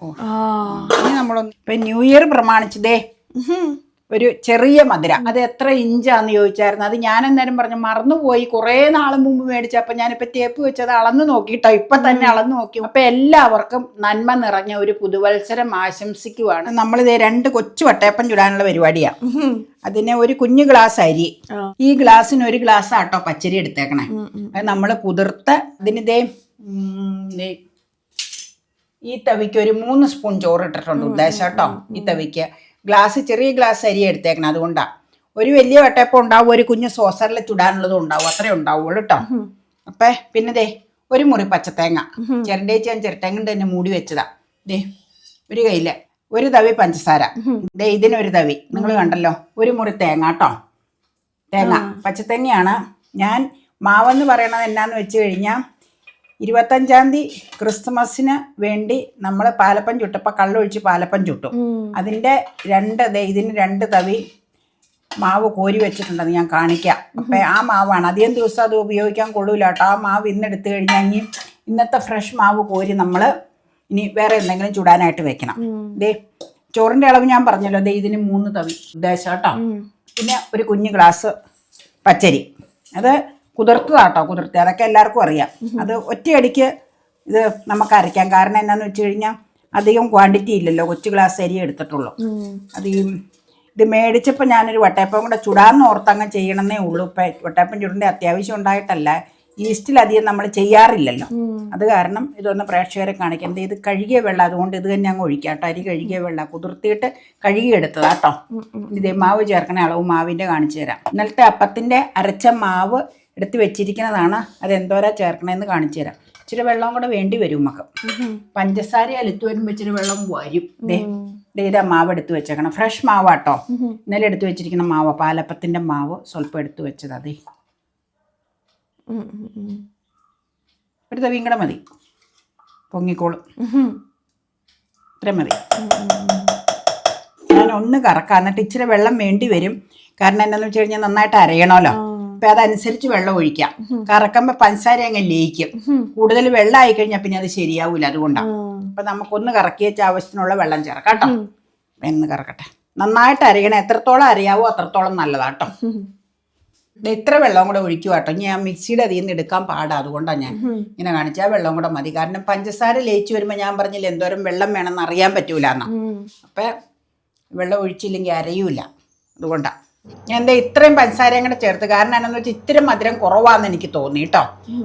ഇനി നമ്മളൊന്ന് ഇപ്പൊ ന്യൂ ഇയർ പ്രമാണിച്ചതേ ഒരു ചെറിയ മധുര. അത് എത്ര ഇഞ്ചാന്ന് ചോദിച്ചായിരുന്നു. അത് ഞാൻ അന്നേരം പറഞ്ഞു മറന്നുപോയി, കുറെ നാൾ മുമ്പ് മേടിച്ചപ്പോ ഞാനിപ്പോ ടേപ്പ് വെച്ചത് അളന്നു നോക്കിട്ടോ, ഇപ്പൊ തന്നെ അളന്നു നോക്കി. അപ്പൊ എല്ലാവർക്കും നന്മ നിറഞ്ഞ ഒരു പുതുവത്സരം ആശംസിക്കുവാണ്. നമ്മളിത് 2 കൊച്ചു വട്ടയപ്പം ചുടാനുള്ള പരിപാടിയാ. അതിന് ഒരു കുഞ്ഞു ഗ്ലാസ് അരി, ഈ ഗ്ലാസ്സിന് 1 ഗ്ലാസ് ആട്ടോ പച്ചരി എടുത്തേക്കണേ. അത് നമ്മള് കുതിർത്ത് അതിനിതേ ഈ തവിക്ക് ഒരു 3 സ്പൂൺ ചോറ് ഇട്ടിട്ടുണ്ട് ഉദ്ദേശം കേട്ടോ. ഈ തവിക്ക് ഗ്ലാസ്, ചെറിയ ഗ്ലാസ് അരി എടുത്തേക്കണം. അതുകൊണ്ടാ ഒരു വലിയ വട്ടയപ്പം ഉണ്ടാവും, ഒരു കുഞ്ഞ് സോസറിൽ ചുടാനുള്ളതും ഉണ്ടാവും, അത്രേ ഉണ്ടാവുള്ളൂ കേട്ടോ. അപ്പൊ പിന്നെ ദേ 1 മുറി പച്ചത്തേങ്ങ ചിരണ്ടേച്ച് ഞാൻ ചിരട്ടേങ്ങ തന്നെ മൂടി വെച്ചതാ. ദേ ഒരു കയ്യില് 1 തവി പഞ്ചസാര, ദേ ഇതിനൊരു തവി, നിങ്ങൾ കണ്ടല്ലോ. 1 മുറി തേങ്ങ കേട്ടോ. തേങ്ങ പച്ചത്തേങ്ങയാണ്. ഞാൻ മാവെന്ന് പറയണത് എന്നാന്ന് വെച്ച് കഴിഞ്ഞാൽ 25-ാം തീയതി ക്രിസ്മസിന് വേണ്ടി നമ്മൾ പാലപ്പം ചുട്ടപ്പോൾ കള്ളൊഴിച്ച് പാലപ്പം ചുട്ടു. അതിൻ്റെ ഇതിന് 2 തവി മാവ് കോരി വെച്ചിട്ടുണ്ടെന്ന് ഞാൻ കാണിക്കാം. അപ്പം ആ മാവാണ്. അധികം ദിവസം അത് ഉപയോഗിക്കാൻ കൊള്ളൂല കേട്ടോ. ആ മാവ് ഇന്നെടുത്ത് കഴിഞ്ഞാൽ ഇനി ഇന്നത്തെ ഫ്രഷ് മാവ് കോരി നമ്മൾ ഇനി വേറെ എന്തെങ്കിലും ചുടാനായിട്ട് വെക്കണം. ദേ ചോറിൻ്റെ അളവ് ഞാൻ പറഞ്ഞല്ലോ. ദേ ഇതിന് 3 തവി ഉദ്ദേശം കേട്ടോ. പിന്നെ ഒരു കുഞ്ഞു ഗ്ലാസ് പച്ചരി, അത് കുതിർത്തതാട്ടോ. കുതിർത്തി അതൊക്കെ എല്ലാവർക്കും അറിയാം. അത് ഒറ്റയടിക്ക് ഇത് നമുക്ക് അരയ്ക്കാം. കാരണം എന്നാന്ന് വെച്ച് കഴിഞ്ഞാൽ അധികം ക്വാണ്ടിറ്റി ഇല്ലല്ലോ, കൊച്ചു ഗ്ലാസ് അരി എടുത്തിട്ടുള്ളൂ. അത് ഇത് മേടിച്ചപ്പോൾ ഞാനൊരു വട്ടയപ്പം കൂടെ ചുടാന്ന് ഓർത്തങ്ങ് ചെയ്യണമെന്നേ ഉള്ളൂ. ഇപ്പം വട്ടയപ്പം ചുടേണ്ട അത്യാവശ്യം ഉണ്ടായിട്ടല്ല, ഈസ്റ്റിലധികം നമ്മൾ ചെയ്യാറില്ലല്ലോ. അത് കാരണം ഇതൊന്ന് പ്രേക്ഷകരെ കാണിക്കാം. ഇത് കഴുകിയ വെള്ളം, അതുകൊണ്ട് ഇത് തന്നെ അങ്ങ് ഒഴിക്കാം കേട്ടോ. അരി കഴുകിയ വെള്ളം കുതിർത്തിയിട്ട് കഴുകിയെടുത്തതാ കേട്ടോ. ഇതേ മാവ് ചേർക്കണ അളവ് മാവിൻ്റെ കാണിച്ചു തരാം. ഇന്നലത്തെ അപ്പത്തിൻ്റെ അരച്ച മാവ് എടുത്ത് വെച്ചിരിക്കുന്നതാണ്. അതെന്തോരാ ചേർക്കണമെന്ന് കാണിച്ചു തരാം. ഇച്ചിരി വെള്ളം കൂടെ വേണ്ടി വരും നമുക്ക്. പഞ്ചസാര അലുത്ത് വരുമ്പോൾ ഇച്ചിരി വെള്ളം വരും. ഇതാ മാവ് എടുത്ത് വെച്ചേക്കണം. ഫ്രഷ് മാവാട്ടോ. ഇന്നലെ എടുത്ത് വെച്ചിരിക്കുന്ന മാവ്, പാലപ്പത്തിൻ്റെ മാവ് സ്വല്പം എടുത്ത് വെച്ചത്. അതെ 1 തവിയും കൂടെ മതി, പൊങ്ങിക്കോളും. ഇത്ര മതി. ഞാൻ ഒന്ന് കറക്കാം, എന്നിട്ട് ഇച്ചിരി വെള്ളം വേണ്ടി വരും. കാരണം എന്താണെന്ന് വെച്ച് കഴിഞ്ഞാൽ നന്നായിട്ട് അരയണമല്ലോ. അപ്പം അതനുസരിച്ച് വെള്ളം ഒഴിക്കാം. കറക്കുമ്പോൾ പഞ്ചസാര അങ്ങ് ലയിക്കും. കൂടുതൽ വെള്ളം ആയി കഴിഞ്ഞാൽ പിന്നെ അത് ശരിയാവൂല. അതുകൊണ്ടാണ്. അപ്പം നമുക്കൊന്ന് കറക്കി വെച്ച ആവശ്യത്തിനുള്ള വെള്ളം ചേർക്കാം കേട്ടോ. എന്ന് കറക്കട്ടെ. നന്നായിട്ട് അരയണം. എത്രത്തോളം അരയാവോ അത്രത്തോളം നല്ലതാട്ടോ. ഇത്ര വെള്ളം കൂടെ ഒഴിക്കുക കേട്ടോ. ഞാൻ മിക്സിയുടെ അതിൽ നിന്ന് എടുക്കാൻ പാടാ, അതുകൊണ്ടാണ് ഞാൻ ഇങ്ങനെ കാണിച്ചാൽ വെള്ളം കൂടെ മതി. കാരണം പഞ്ചസാര ലയിച്ച് വരുമ്പോൾ ഞാൻ പറഞ്ഞില്ല എന്തോരം വെള്ളം വേണമെന്ന് അറിയാൻ പറ്റൂല എന്നാ. അപ്പം വെള്ളം ഒഴിച്ചില്ലെങ്കിൽ അരയൂല. അതുകൊണ്ടാണ് ഞാൻ എന്താ ഇത്രയും പഞ്ചസാരയും കൂടെ ചേർത്ത്. കാരണം എന്നാന്ന് വെച്ചാൽ ഇത്തിരി മധുരം കുറവാന്ന് എനിക്ക് തോന്നി കേട്ടോ.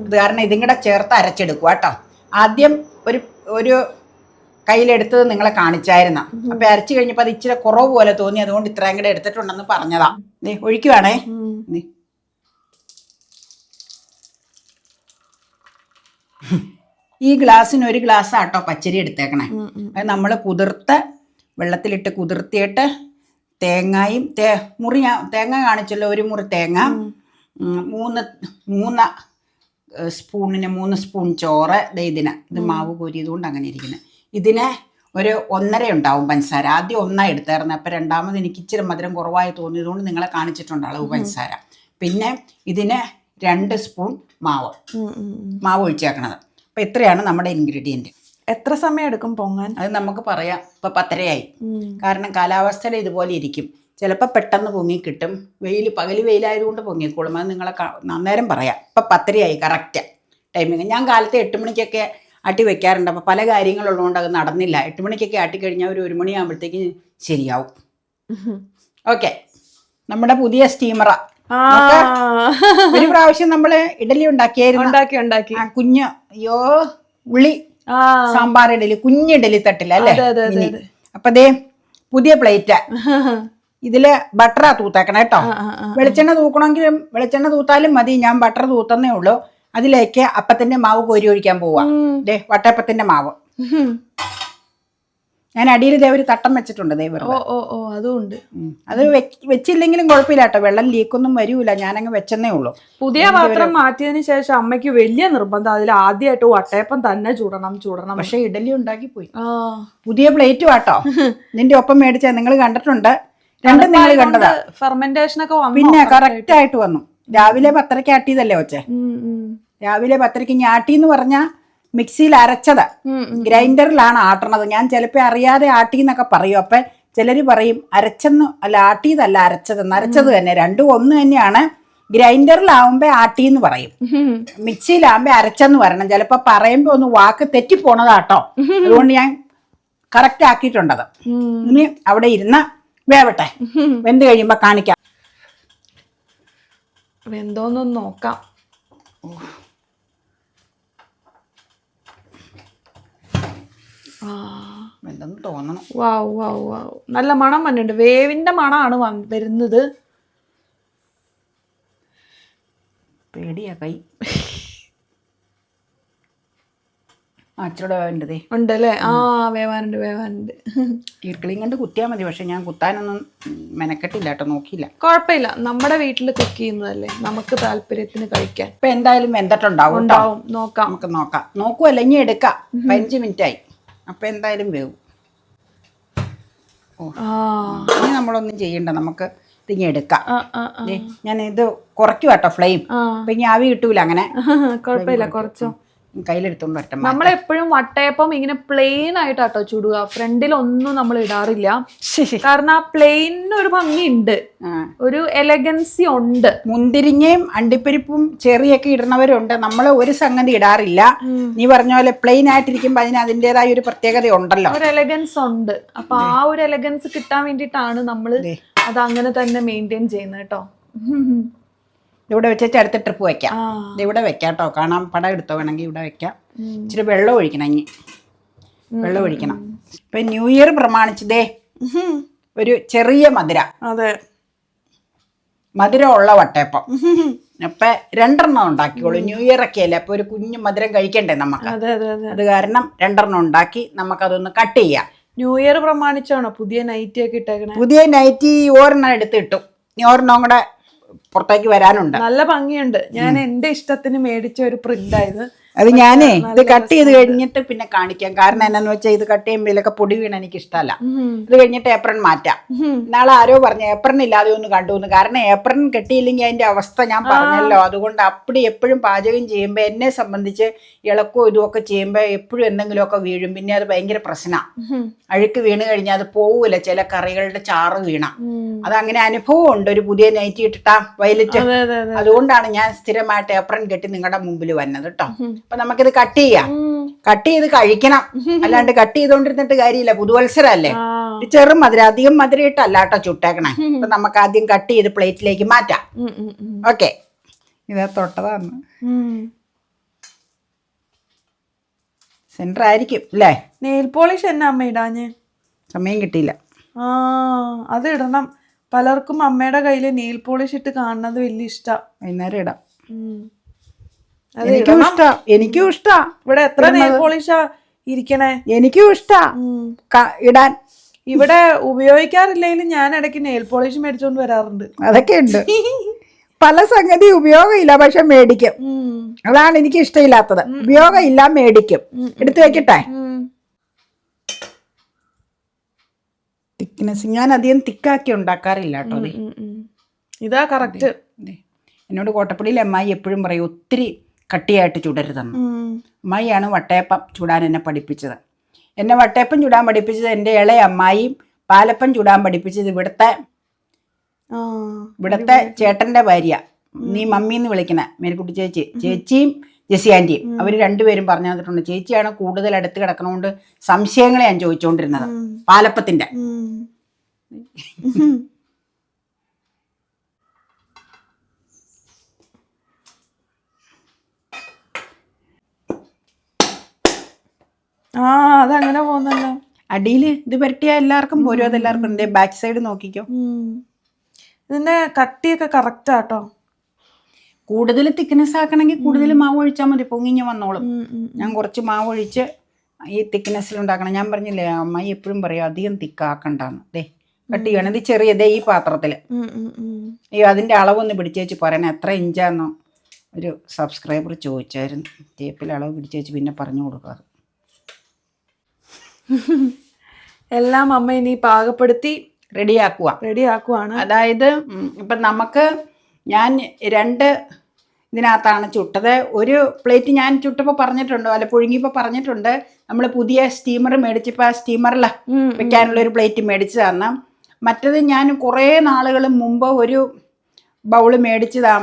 അത് കാരണം ഇതും കൂടെ ചേർത്ത് അരച്ചെടുക്കുക കേട്ടോ. ആദ്യം ഒരു കയ്യിലെടുത്തത് നിങ്ങളെ കാണിച്ചായിരുന്നു. അപ്പം അരച്ചു കഴിഞ്ഞപ്പോൾ അത് ഇച്ചിരി കുറവ് പോലെ തോന്നി, അതുകൊണ്ട് ഇത്രയും കൂടെ എടുത്തിട്ടുണ്ടെന്ന് പറഞ്ഞതാ. ഒഴിക്കുവാണേ. ഈ ഗ്ലാസ്സിന് 1 ഗ്ലാസ് ആട്ടോ പച്ചരി എടുത്തേക്കണേ. അത് നമ്മൾ കുതിർത്ത് വെള്ളത്തിലിട്ട് കുതിർത്തിയിട്ട് തേങ്ങയും തേങ്ങ കാണിച്ചല്ലോ. 1 മുറി തേങ്ങ, 3 സ്പൂണിന് 3 സ്പൂൺ ചോറ്. ഇത് മാവ് കോരിയത് കൊണ്ട് അങ്ങനെ ഇരിക്കുന്നത്. ഇതിന് ഒരു 1.5 ഉണ്ടാവും പഞ്ചസാര. ആദ്യം 1 എടുത്തായിരുന്നു. അപ്പം രണ്ടാമത് എനിക്ക് ഇച്ചിരി മധുരം കുറവായി തോന്നിയതുകൊണ്ട് നിങ്ങളെ കാണിച്ചിട്ടുണ്ട് അളവ് പഞ്ചസാര. പിന്നെ ഇതിന് 2 സ്പൂൺ മാവ് ഒഴിച്ചേക്കണത്. അപ്പം ഇത്രയാണ് നമ്മുടെ ഇൻഗ്രീഡിയൻറ്റ്. എത്ര സമയം എടുക്കും പൊങ്ങാൻ? അത് നമുക്ക് പറയാം. ഇപ്പം 10:30 കാരണം കാലാവസ്ഥയിൽ ഇതുപോലെ ഇരിക്കും. ചിലപ്പോൾ പെട്ടെന്ന് പൊങ്ങി കിട്ടും. പകൽ വെയിലായതുകൊണ്ട് പൊങ്ങിക്കോളും. അത് നിങ്ങളെ അന്നേരം പറയാം. ഇപ്പം 10:30 കറക്റ്റ് ടൈമിങ്. ഞാൻ കാലത്ത് 8 മണിക്കൊക്കെ ആട്ടി വെക്കാറുണ്ട്. അപ്പോൾ പല കാര്യങ്ങളുള്ളതുകൊണ്ട് അത് നടന്നില്ല. 8 മണിക്കൊക്കെ ആട്ടിക്കഴിഞ്ഞാൽ ഒരു 1 മണിയാകുമ്പോഴത്തേക്ക് ശരിയാവും. ഓക്കെ, നമ്മുടെ പുതിയ സ്റ്റീമറ. ഒരു പ്രാവശ്യം നമ്മള് ഇഡലി ഉണ്ടാക്കി കുഞ്ഞ് ഉള്ളി സാമ്പാർ ഇഡലി, കുഞ്ഞിഡലി തട്ടില്ല അല്ലേ. അപ്പൊ ദേ പുതിയ പ്ലേറ്റ്. ഇതില് ബട്ടറാ തൂത്തേക്കണം കേട്ടോ. വെളിച്ചെണ്ണ തൂക്കണമെങ്കിൽ വെളിച്ചെണ്ണ തൂത്താലും മതി. ഞാൻ ബട്ടർ തൂത്തന്നേ ഉള്ളൂ. അതിലേക്ക് അപ്പത്തിന്റെ മാവ് കോരി ഒഴിക്കാൻ പോവാ. ദേ വട്ടയപ്പത്തിന്റെ മാവ്. ഞാൻ അടിയിൽ ദേ ഒരു തട്ടം വെച്ചിട്ടുണ്ട്. അതുകൊണ്ട് അത് വെച്ചില്ലെങ്കിലും കുഴപ്പമില്ല കേട്ടോ. വെള്ളം ലീക്കൊന്നും വരൂല. ഞാനങ്ങ് വെച്ചെന്നേ ഉള്ളൂ. പുതിയ പാത്രം മാറ്റിയതിന് ശേഷം അമ്മയ്ക്ക് വലിയ നിർബന്ധം. അതിൽ ആദ്യമായിട്ട് വട്ടയപ്പം തന്നെ ചുടണം. പക്ഷെ ഇഡലി ഉണ്ടാക്കി പോയി. പുതിയ പ്ലേറ്റ് വാട്ടോ. നിന്റെ ഒപ്പം മേടിച്ച നിങ്ങൾ കണ്ടിട്ടുണ്ട്. രണ്ടും നിങ്ങൾ കണ്ടതാ. ഫെർമെന്റേഷൻ ഒക്കെ പിന്നെ കറക്റ്റ് ആയിട്ട് വന്നു. രാവിലെ 10:30 ആട്ടിയതല്ലേ ഒച്ചേ. രാവിലെ 10:30 ഞാട്ടി എന്ന് പറഞ്ഞാൽ മിക്സിയിൽ അരച്ചത് ഗ്രൈൻഡറിലാണ് ആട്ടണത്. ഞാൻ ചിലപ്പോൾ അറിയാതെ ആട്ടി എന്നൊക്കെ പറയും. അപ്പം ചിലർ പറയും അരച്ചെന്ന്, അല്ല ആട്ടിയതല്ല അരച്ചതെന്ന്. അരച്ചത് തന്നെ, രണ്ടും ഒന്ന് തന്നെയാണ്. ഗ്രൈൻഡറിലാവുമ്പോ ആട്ടിന്ന് പറയും, മിക്സിയിലാവുമ്പോ അരച്ചെന്ന് പറയണം. ചിലപ്പോ പറയുമ്പോ ഒന്ന് വാക്ക് തെറ്റിപ്പോണതാട്ടോ. അതുകൊണ്ട് ഞാൻ കറക്റ്റ് ആക്കിയിട്ടുണ്ടത്. ഇനി അവിടെ ഇരുന്ന് വേവട്ടെ, വെന്ത് കഴിയുമ്പോ കാണിക്കാം. വെന്തോന്നൊന്ന് നോക്കാം. വെന്തെന്ന് തോന്നണം. വാവ് വാവ് വാവ്, നല്ല മണം വന്നിട്ടുണ്ട്. വേവിന്റെ മണമാണ് വരുന്നത്. പേടിയാ കൈ. അച്ചടെ വേണ്ടതേ ഉണ്ടല്ലേ? വേവാനുണ്ട്. ഈർക്കിളിയും കൊണ്ട് കുത്തിയാൽ മതി. പക്ഷെ ഞാൻ കുത്താനൊന്നും മെനക്കെട്ടില്ല കേട്ടോ, നോക്കിയില്ല. കുഴപ്പമില്ല, നമ്മുടെ വീട്ടിൽ കുക്ക് ചെയ്യുന്നതല്ലേ, നമുക്ക് താല്പര്യത്തിന് കഴിക്കാൻ. ഇപ്പൊ എന്തായാലും വെന്തിട്ടുണ്ടാവും. നോക്കാം, നമുക്ക് നോക്കാം. നോക്കുവല്ല, ഇനി എടുക്കാം. 5 മിനിറ്റായി. അപ്പൊ എന്തായാലും വേവും. ഇനി നമ്മളൊന്നും ചെയ്യണ്ട, നമുക്ക് ഇതിങ്ങി എടുക്കാം. ഞാൻ ഇത് കുറയ്ക്കും കേട്ടോ ഫ്ലെയിം. അപ്പൊ ഇനി ആവി കിട്ടൂല അങ്ങനെ. കുഴപ്പമില്ല, കുറച്ചോ. കയ്യിലെടുത്തോണ്ട് വരട്ടെ. നമ്മളെപ്പോഴും വട്ടയപ്പം ഇങ്ങനെ പ്ലെയിൻ ആയിട്ടാട്ടോ ചുടുക. ഫ്രണ്ടിലൊന്നും നമ്മൾ ഇടാറില്ല. കാരണം ആ പ്ലെയിനിന് ഒരു ഭംഗിയുണ്ട്, ഒരു എലഗൻസി ഉണ്ട്. മുന്തിരിങ്ങയും അണ്ടിപ്പരിപ്പും ചെറിയൊക്കെ ഇടുന്നവരുണ്ട്. നമ്മൾ ഒരു സംഗതി ഇടാറില്ല. നീ പറഞ്ഞ പോലെ പ്ലെയിൻ ആയിട്ടിരിക്കുമ്പോ അതിന് അതിൻ്റെതായ ഒരു പ്രത്യേകത ഉണ്ടല്ലോ, ഒരു എലഗൻസ് ഉണ്ട്. അപ്പൊ ആ ഒരു എലഗൻസ് കിട്ടാൻ വേണ്ടിയിട്ടാണ് നമ്മൾ അത് അങ്ങനെ തന്നെ മെയിൻറ്റെയിൻ ചെയ്യുന്നത് കേട്ടോ. ഇവിടെ വെച്ച് അടുത്ത ട്രിപ്പ് വെക്കാം. ഇവിടെ വെക്കാം കേട്ടോ, കാണാൻ പടം എടുത്തോ വേണമെങ്കിൽ ഇവിടെ വെക്കാം. ഇച്ചിരി വെള്ളം ഒഴിക്കണം, ഇനി വെള്ളം ഒഴിക്കണം. ഇപ്പൊ ന്യൂ ഇയർ പ്രമാണിച്ചതേ ഒരു ചെറിയ മധുര, അതെ, മധുരമുള്ള വട്ടയപ്പം. അപ്പൊ 2 ഉണ്ടാക്കിക്കോളൂ. ന്യൂ ഇയർ ഒക്കെ അല്ലേ, അപ്പൊ ഒരു കുഞ്ഞു മധുരം കഴിക്കണ്ടേ നമുക്ക്. അത് കാരണം 2 ഉണ്ടാക്കി നമുക്കതൊന്ന് കട്ട് ചെയ്യാം. ന്യൂ ഇയർ പ്രമാണിച്ചാണോ പുതിയ നൈറ്റി ഒക്കെ ഇട്ടേക്കണേ? പുതിയ നൈറ്റി ഒരെണ്ണം എടുത്ത് ഇട്ടു, ഇനി ഒരെണ്ണം കൂടെ പുറത്തേക്ക് വരാനുണ്ട്. നല്ല ഭംഗിയുണ്ട്. ഞാൻ എന്റെ ഇഷ്ടത്തിന് മേടിച്ച ഒരു പ്രിന്റ് ആയത്. അത് ഞാനേ ഇത് കട്ട് ചെയ്ത് കഴിഞ്ഞിട്ട് പിന്നെ കാണിക്കാം. കാരണം എന്നാന്ന് വെച്ചാൽ ഇത് കട്ട് ചെയ്യുമ്പോൾ ഇതിലൊക്കെ പൊടി വീണ എനിക്ക് ഇഷ്ടമല്ല. ഇത് കഴിഞ്ഞിട്ട് ഏപ്രൺ മാറ്റാം. നാളെ ആരോ പറഞ്ഞു ഏപ്രൺ ഇല്ലാതെ ഒന്ന് കണ്ടുവന്നു. കാരണം ഏപ്രൺ കെട്ടിയില്ലെങ്കിൽ അതിന്റെ അവസ്ഥ ഞാൻ പറഞ്ഞല്ലോ. അതുകൊണ്ട് അപ്പടി എപ്പോഴും പാചകം ചെയ്യുമ്പോൾ എന്നെ സംബന്ധിച്ച് ഇളക്കോ ഇതുമൊക്കെ ചെയ്യുമ്പോൾ എപ്പോഴും എന്തെങ്കിലുമൊക്കെ വീഴും. പിന്നെ അത് ഭയങ്കര പ്രശ്നമാണ്. അഴുക്ക് വീണ് കഴിഞ്ഞാൽ അത് പോവൂല, ചില കറികളുടെ ചാറ് വീണ. അതങ്ങനെ അനുഭവം ഉണ്ട്. ഒരു പുതിയ നൈറ്റി ഇട്ടിട്ടാ വയലറ്റ്. അതുകൊണ്ടാണ് ഞാൻ സ്ഥിരമായിട്ട് ഏപ്രൺ കെട്ടി നിങ്ങളുടെ മുമ്പിൽ വന്നത് കേട്ടോ. അപ്പൊ നമുക്കിത് കട്ട് ചെയ്യാം. കട്ട് ചെയ്ത് കഴിക്കണം, അല്ലാണ്ട് കട്ട് ചെയ്തോണ്ടിരുന്നിട്ട് കാര്യമില്ല. പുതുവത്സരല്ലേ, ചെറു മധുരം, അധികം മധുരം ഇട്ടല്ല കേട്ടോ ചുട്ടേക്കണേ. അപ്പൊ നമുക്ക് ആദ്യം കട്ട് ചെയ്ത് പ്ലേറ്റിലേക്ക് മാറ്റാം. ഓക്കെ, ഇതാ തൊട്ടതാണ് സെന്റർ ആയിരിക്കും അല്ലേ. നെയിൽ പോളിഷ് എന്നാ അമ്മ ഇടാഞ്ഞ്? സമയം കിട്ടിയില്ല. അത് ഇടണം. പലർക്കും അമ്മയുടെ കയ്യില് നെയിൽ പോളിഷ് ഇട്ട് കാണുന്നത് വലിയ ഇഷ്ടാ. വൈകുന്നേരം ഇടാം. എനിക്കും ഇഷ്ടാ. ഇവിടെ എത്ര നെയിൽ പോളിഷാ ഇരിക്കണേ. എനിക്കും ഇഷ്ടാ ഇടാൻ. ഇവിടെ ഉപയോഗിക്കാറില്ലെങ്കിലും ഞാൻ ഇടയ്ക്ക് നെയിൽ പോളിഷ് മേടിച്ചോണ്ട് വരാറുണ്ട്. അതൊക്കെ ഉണ്ട്. പല സംഗതി ഉപയോഗമില്ല, പക്ഷെ മേടിക്കും. അതാണ് എനിക്ക് ഇഷ്ടമില്ലാത്തത്. ഉപയോഗം ഇല്ല, മേടിക്കും. എടുത്തു വെക്കട്ടെ. തിക്നെസ് ഞാൻ അധികം തിക്കാക്കി ഉണ്ടാക്കാറില്ല കേട്ടോ. ഇതാ കറക്റ്റ്. എന്നോട് കോട്ടപ്പടിയിൽ അമ്മായി എപ്പോഴും പറയും ഒത്തിരി കട്ടിയായിട്ട് ചുടരുതെന്ന്. അമ്മായിയാണ് വട്ടയപ്പം ചുടാൻ എന്നെ പഠിപ്പിച്ചത്. എന്നെ വട്ടയപ്പം ചുടാൻ പഠിപ്പിച്ചത് എൻ്റെ ഇളയ അമ്മായിയും പാലപ്പം ചുടാൻ പഠിപ്പിച്ചത് ഇവിടുത്തെ ചേട്ടൻ്റെ ഭാര്യ, നീ മമ്മീന്ന് വിളിക്കണ മേരിക്കുട്ടി ചേച്ചിയും ജെസി ആൻറ്റിയും. അവർ രണ്ടുപേരും പറഞ്ഞു തന്നിട്ടുണ്ട്. ചേച്ചിയാണ് കൂടുതൽ അടുത്ത് കിടക്കണോണ്ട് സംശയങ്ങളെ ഞാൻ ചോദിച്ചുകൊണ്ടിരുന്നത് പാലപ്പത്തിൻ്റെ. അതങ്ങനെ പോകുന്നല്ലോ. അടിയിൽ ഇത് പരട്ടിയാ എല്ലാവർക്കും പോരും. അതെല്ലാവർക്കും ഉണ്ട്. ബാക്ക് സൈഡ് നോക്കിക്കോ. ഇതിന്റെ കട്ടിയൊക്കെ കറക്റ്റ് ആട്ടോ. കൂടുതൽ തിക്നെസ് ആക്കണമെങ്കിൽ കൂടുതൽ മാവ് ഒഴിച്ചാൽ മതി, പൊങ്ങിഞ്ഞ് വന്നോളും. ഞാൻ കുറച്ച് മാവ് ഒഴിച്ച് ഈ തിക്നെസ്സിൽ ഉണ്ടാക്കണം. ഞാൻ പറഞ്ഞില്ലേ, അമ്മായി എപ്പോഴും പറയും അധികം തിക്കാക്കണ്ടെന്ന്. കട്ട് ചെയ്യണം. ഇത് ചെറിയതേ ഈ പാത്രത്തിൽ. അയ്യോ അതിൻ്റെ അളവൊന്ന് പിടിച്ചേച്ച് പറയണേ, എത്ര ഇഞ്ചാന്നോ ഒരു സബ്സ്ക്രൈബർ ചോദിച്ചായിരുന്നു. ടേപ്പിൽ അളവ് പിടിച്ചേച്ച് പിന്നെ പറഞ്ഞു കൊടുക്കാറ്. എല്ലാം അമ്മ ഇനി പാകപ്പെടുത്തി റെഡിയാക്കുവാണ്. അതായത് ഇപ്പം നമുക്ക് ഞാൻ 2 ഇതിനകത്താണ് ചുട്ടത്. ഒരു പ്ലേറ്റ് ഞാൻ ചുട്ടപ്പോൾ പറഞ്ഞിട്ടുണ്ട്, അല്ല പുഴുങ്ങിയപ്പോൾ പറഞ്ഞിട്ടുണ്ട്, നമ്മൾ പുതിയ സ്റ്റീമർ മേടിച്ചപ്പോൾ ആ സ്റ്റീമറിൽ വെക്കാനുള്ള ഒരു പ്ലേറ്റ് മേടിച്ചു തന്നു. മറ്റത് ഞാൻ കുറേ നാളുകൾ മുമ്പ് ഒരു ബൗള് മേടിച്ചതാ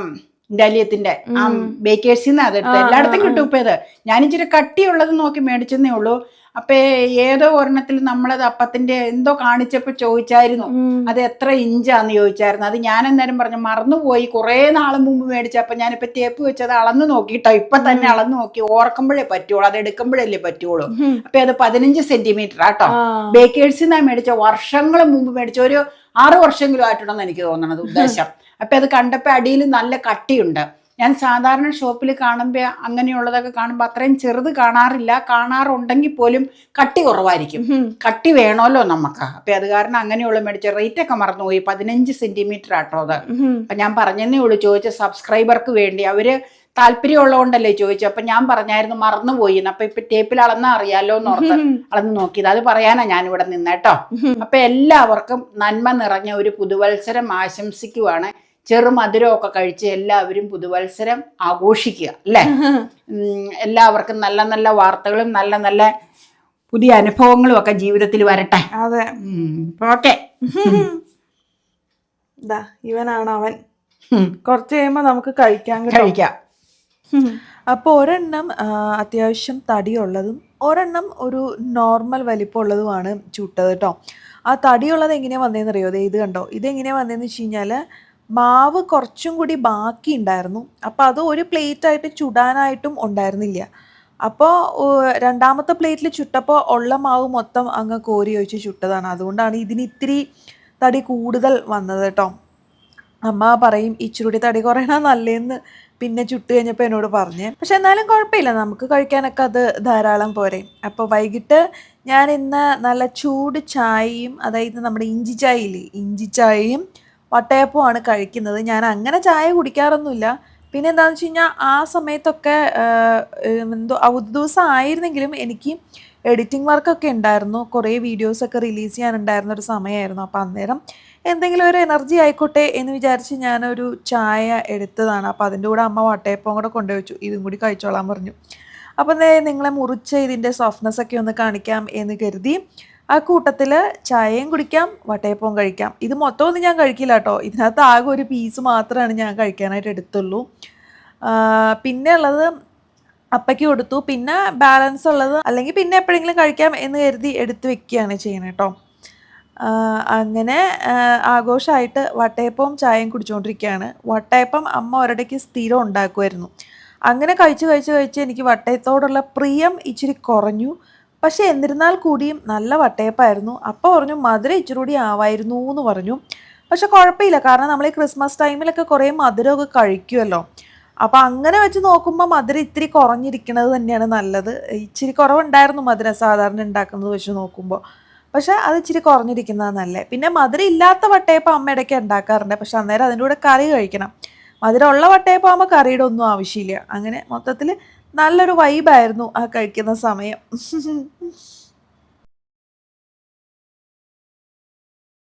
ഇറ്റാലിയത്തിന്റെ ആ ബേക്കേഴ്സിൽ നിന്ന് അതെടുത്ത്. എല്ലായിടത്തും കിട്ടും ഇപ്പം ഇത്. ഞാനിച്ചിരി കട്ടിയുള്ളത് നോക്കി മേടിച്ചെന്നേ ഉള്ളൂ. അപ്പൊ ഏതോ ഒരെണ്ണത്തിൽ നമ്മളത് അപ്പത്തിന്റെ എന്തോ കാണിച്ചപ്പോ ചോദിച്ചായിരുന്നു അത് എത്ര ഇഞ്ചാന്ന് ചോദിച്ചായിരുന്നു. അത് ഞാൻ അന്നേരം പറഞ്ഞു മറന്നുപോയി, കുറേ നാൾ മുമ്പ് മേടിച്ചപ്പോ ഞാനിപ്പോ ടേപ്പ് വെച്ചത് അളന്ന് നോക്കിട്ടോ, ഇപ്പൊ തന്നെ അളന്ന് നോക്കി, ഓർക്കുമ്പോഴേ പറ്റുള്ളൂ, അത് എടുക്കുമ്പോഴല്ലേ പറ്റുള്ളൂ. അപ്പൊ അത് 15 സെന്റിമീറ്റർ ആട്ടോ. ബേക്കേഴ്സിൽ നിന്നാണ് മേടിച്ച, വർഷങ്ങൾ മുമ്പ് മേടിച്ച, ഒരു 6 വർഷമെങ്കിലും ആയിട്ടുണ്ടെന്ന് എനിക്ക് തോന്നണത് ഉദ്ദേശം. അപ്പൊ അത് കണ്ടപ്പോ അടിയിൽ നല്ല കട്ടിയുണ്ട്. ഞാൻ സാധാരണ ഷോപ്പിൽ കാണുമ്പോൾ അങ്ങനെയുള്ളതൊക്കെ കാണുമ്പോൾ അത്രയും ചെറുത് കാണാറില്ല, കാണാറുണ്ടെങ്കിൽ പോലും കട്ടി കുറവായിരിക്കും. കട്ടി വേണമല്ലോ നമുക്ക്. അപ്പൊ അത് കാരണം അങ്ങനെയുള്ള മേടിച്ച. റേറ്റ് ഒക്കെ മറന്നുപോയി, 15 സെന്റിമീറ്റർ ആട്ടോ അത്. അപ്പൊ ഞാൻ പറഞ്ഞതേ ഉള്ളൂ, ചോദിച്ച സബ്സ്ക്രൈബർക്ക് വേണ്ടി, അവര് താല്പര്യമുള്ളതുകൊണ്ടല്ലേ ചോദിച്ചു. അപ്പൊ ഞാൻ പറഞ്ഞായിരുന്നു മറന്നുപോയി, അപ്പൊ ഇപ്പൊ ടേപ്പിൽ അളന്നാ അറിയാലോ എന്നോർത്ത് അളന്ന് നോക്കിയത്. അത് പറയാനാ ഞാനിവിടെ നിന്നേട്ടോ. അപ്പൊ എല്ലാവർക്കും നന്മ നിറഞ്ഞ ഒരു പുതുവത്സരം ആശംസിക്കുവാണ്. ചെറുമധുരമൊക്കെ കഴിച്ച് എല്ലാവരും പുതുവത്സരം ആഘോഷിക്കുക അല്ലേ. എല്ലാവർക്കും നല്ല നല്ല വാർത്തകളും നല്ല നല്ല പുതിയ അനുഭവങ്ങളും ഒക്കെ ജീവിതത്തിൽ വരട്ടെ. അതെ, ഓക്കെ. ഇവനാണ് അവൻ. കുറച്ച് കഴിയുമ്പോ നമുക്ക് കഴിക്കാം. അപ്പോൾ ഒരെണ്ണം അത്യാവശ്യം തടിയുള്ളതും ഒരെണ്ണം ഒരു നോർമൽ വലിപ്പമുള്ളതുമാണ് ചുട്ടത് കേട്ടോ. ആ തടിയുള്ളത് എങ്ങനെയാണ് വന്നതെന്ന് അറിയോ? ഇത് കണ്ടോ, ഇതെങ്ങനെയാണ് വന്നതെന്ന് വെച്ച് കഴിഞ്ഞാൽ മാവ് കുറച്ചും കൂടി ബാക്കി ഉണ്ടായിരുന്നു. അപ്പോൾ അത് ഒരു പ്ലേറ്റായിട്ട് ചുടാനായിട്ടും ഉണ്ടായിരുന്നില്ല. അപ്പോൾ രണ്ടാമത്തെ പ്ലേറ്റിൽ ചുട്ടപ്പോൾ ഉള്ള മാവ് മൊത്തം അങ്ങ് കോരി ഒഴിച്ച് ചുട്ടതാണ്. അതുകൊണ്ടാണ് ഇതിന് ഇത്തിരി തടി കൂടുതൽ വന്നത് കേട്ടോ. അമ്മ പറയും ഇച്ചിരി തടി കുറയണ നല്ലതെന്ന് പിന്നെ ചുട്ട് കഴിഞ്ഞപ്പോൾ എന്നോട് പറഞ്ഞേ. പക്ഷെ എന്നാലും കുഴപ്പമില്ല, നമുക്ക് കഴിക്കാനൊക്കെ അത് ധാരാളം പോരെ. അപ്പോൾ വൈകിട്ട് ഞാൻ ഇന്ന് നല്ല ചൂട് ചായയും, അതായത് നമ്മുടെ ഇഞ്ചി ചായയില്ലേ, ഇഞ്ചി ചായയും വട്ടയപ്പമാണ് കഴിക്കുന്നത്. ഞാൻ അങ്ങനെ ചായ കുടിക്കാറൊന്നുമില്ല. പിന്നെ എന്താണെന്ന് വെച്ച് കഴിഞ്ഞാൽ ആ സമയത്തൊക്കെ എന്തോ അവധി ദിവസം ആയിരുന്നെങ്കിലും എനിക്ക് എഡിറ്റിംഗ് വർക്കൊക്കെ ഉണ്ടായിരുന്നു, കുറേ വീഡിയോസൊക്കെ റിലീസ് ചെയ്യാനുണ്ടായിരുന്ന ഒരു സമയമായിരുന്നു. അപ്പോൾ അന്നേരം എന്തെങ്കിലും ഒരു എനർജി ആയിക്കോട്ടെ എന്ന് വിചാരിച്ച് ഞാനൊരു ചായ എടുത്തതാണ്. അപ്പോൾ അതിൻ്റെ കൂടെ അമ്മ വട്ടയപ്പം കൂടെ കൊണ്ടുവച്ചു, ഇതും കൂടി കഴിച്ചോളാൻ പറഞ്ഞു. അപ്പം നിങ്ങളെ മുറിച്ച് ഇതിൻ്റെ സോഫ്റ്റ്നെസ്സൊക്കെ ഒന്ന് കാണിക്കാം എന്ന് കരുതി ആ കൂട്ടത്തിൽ ചായയും കുടിക്കാം, വട്ടയപ്പവും കഴിക്കാം. ഇത് മൊത്തമൊന്നും ഞാൻ കഴിക്കില്ല കേട്ടോ, ഇതിനകത്ത് ആകെ ഒരു പീസ് മാത്രമാണ് ഞാൻ കഴിക്കാനായിട്ട് എടുത്തുള്ളൂ. പിന്നെ ഉള്ളത് അപ്പയ്ക്ക് കൊടുത്തു. പിന്നെ ബാലൻസ് ഉള്ളത് അല്ലെങ്കിൽ പിന്നെ എപ്പോഴെങ്കിലും കഴിക്കാം എന്ന് കരുതി എടുത്ത് വെക്കുകയാണ് ചെയ്യണത് കേട്ടോ. അങ്ങനെ ആഘോഷമായിട്ട് വട്ടയപ്പവും ചായയും കുടിച്ചുകൊണ്ടിരിക്കുകയാണ്. വട്ടയപ്പം അമ്മ ഒരിടയ്ക്ക് സ്ഥിരം ഉണ്ടാക്കുമായിരുന്നു. അങ്ങനെ കഴിച്ച് എനിക്ക് വട്ടയത്തോടുള്ള പ്രിയം ഇച്ചിരി കുറഞ്ഞു. പക്ഷെ എന്നിരുന്നാൽ കൂടിയും നല്ല വട്ടയപ്പായിരുന്നു. അപ്പോൾ പറഞ്ഞു മധുരം ഇച്ചിരി കൂടി ആവായിരുന്നു എന്ന് പറഞ്ഞു. പക്ഷെ കുഴപ്പമില്ല, കാരണം നമ്മൾ ഈ ക്രിസ്മസ് ടൈമിലൊക്കെ കുറേ മധുരമൊക്കെ കഴിക്കുമല്ലോ. അപ്പോൾ അങ്ങനെ വെച്ച് നോക്കുമ്പോൾ മധുരം ഇത്തിരി കുറഞ്ഞിരിക്കുന്നത് തന്നെയാണ് നല്ലത്. ഇച്ചിരി കുറവുണ്ടായിരുന്നു മധുരം സാധാരണ ഉണ്ടാക്കുന്നത് വെച്ച് നോക്കുമ്പോൾ. പക്ഷെ അത് ഇച്ചിരി കുറഞ്ഞിരിക്കുന്നതാണ് നല്ലത്. പിന്നെ മധുരം ഇല്ലാത്ത വട്ടയപ്പം അമ്മ ഇടയ്ക്ക് ഉണ്ടാക്കാറുണ്ട്. പക്ഷെ അന്നേരം അതിൻ്റെ കൂടെ കറി കഴിക്കണം. മധുരം ഉള്ള വട്ടയപ്പം ആകുമ്പോൾ കറിയുടെ ഒന്നും ആവശ്യമില്ല. അങ്ങനെ മൊത്തത്തിൽ നല്ലൊരു വൈബായിരുന്നു ആ കഴിക്കുന്ന സമയം.